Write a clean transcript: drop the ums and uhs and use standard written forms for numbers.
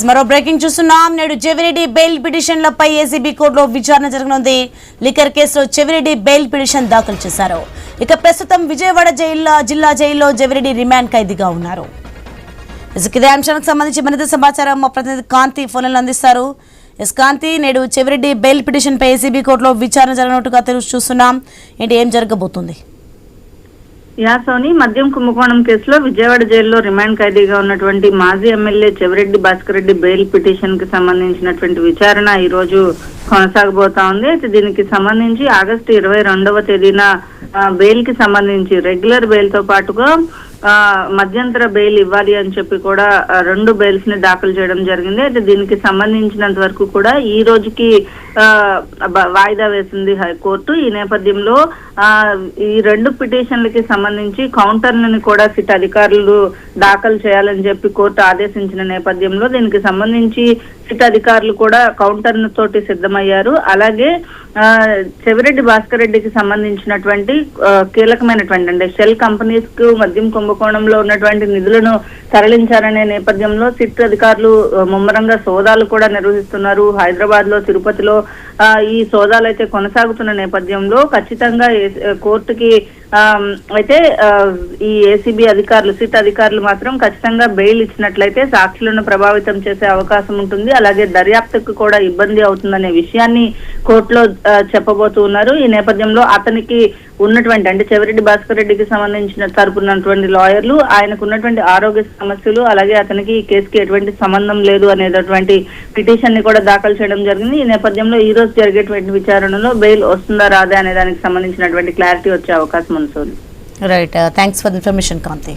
మరో బ్రేకింగ్ చూస్తున్నాం. నేడు చెవిరెడ్డి బెయిల్ పిటిషన్లపై ఏసీబీ కోర్టులో విచారణ జరగనుంది. లిక్కర్ కేసులో చెవిరెడ్డి బెయిల్ పిటిషన్ దాఖలు చేశారు. ఇక ప్రస్తుతం విజయవాడ జిల్లా జైల్లో చెవిరెడ్డి రిమాండ్ ఖైదీగా ఉన్నారు. ఇదే అంశానికి సంబంధించి మరింత సమాచారం మా ప్రతినిధి కాంతి ఫోన్లను అందిస్తారు. కాంతి, నేడు చెవిరెడ్డి బెయిల్ పిటిషన్ పై ఏసీబీ కోర్టులో విచారణ జరగనున్నట్టుగా చూస్తున్నాం. ఏం జరగబోతుంది? యాసోని మద్యం కుంభకోణం కేసులో విజయవాడ జైల్లో రిమాండ్ ఖైదీగా ఉన్నటువంటి మాజీ MLA Chevireddy Bhaskar Reddy bail petition కి సంబంధించినటువంటి విచారణ ఈ రోజు కొనసాగబోతా ఉంది. అయితే దీనికి సంబంధించి ఆగస్టు 22వ తేదీన బెయిల్ కి సంబంధించి రెగ్యులర్ బెయిల్ తో పాటుగా మధ్యంతర బెయిల్ ఇవ్వాలి అని చెప్పి కూడా 2 బెయిల్స్ ని దాఖలు చేయడం జరిగింది. అయితే దీనికి సంబంధించినంత వరకు కూడా ఈ రోజుకి వాయిదా వేసింది హైకోర్టు. ఈ నేపథ్యంలో ఈ 2 పిటిషన్లకి సంబంధించి కౌంటర్లను కూడా సిట్ అధికారులు దాఖలు చేయాలని చెప్పి కోర్టు ఆదేశించిన నేపథ్యంలో దీనికి సంబంధించి సిట్ అధికారులు కూడా కౌంటర్ తోటి సిద్ధమయ్యారు. అలాగే చెవిరెడ్డి భాస్కర్ రెడ్డికి సంబంధించినటువంటి కీలకమైనటువంటి అంటే షెల్ కంపెనీస్ కు మద్యం కుంభకోణంలో ఉన్నటువంటి నిధులను తరలించారనే నేపథ్యంలో సిట్ అధికారులు ముమ్మరంగా సోదాలు కూడా నిర్వహిస్తున్నారు. హైదరాబాద్ లో, తిరుపతిలో ఈ సోదాలు అయితే కొనసాగుతున్న నేపథ్యంలో ఖచ్చితంగా కోర్టుకి అయితే ఈ ఏసీబీ అధికారులు, సిట్ అధికారులు మాత్రం ఖచ్చితంగా బెయిల్ ఇచ్చినట్లయితే సాక్షులను ప్రభావితం చేసే అవకాశం ఉంటుంది. అలాగే దర్యాప్తుకు కూడా ఇబ్బంది అవుతుందనే విషయాన్ని కోర్టులో చెప్పబోతున్నారు. ఈ నేపథ్యంలో అతనికి ఉన్నటువంటి అంటే చెవిరెడ్డి భాస్కర్ రెడ్డికి సంబంధించిన తరపునటువంటి లాయర్లు ఆయనకు ఉన్నటువంటి ఆరోగ్య సమస్యలు, అలాగే అతనికి ఈ కేసుకి ఎటువంటి సంబంధం లేదు అనేటటువంటి పిటిషన్ ని కూడా దాఖలు చేయడం జరిగింది. ఈ నేపథ్యంలో ఈ రోజు జరిగేటువంటి విచారణలో బెయిల్ వస్తుందా రాదా అనే దానికి సంబంధించినటువంటి క్లారిటీ వచ్చే అవకాశం ఉంది. Right, thanks for information Kanthi.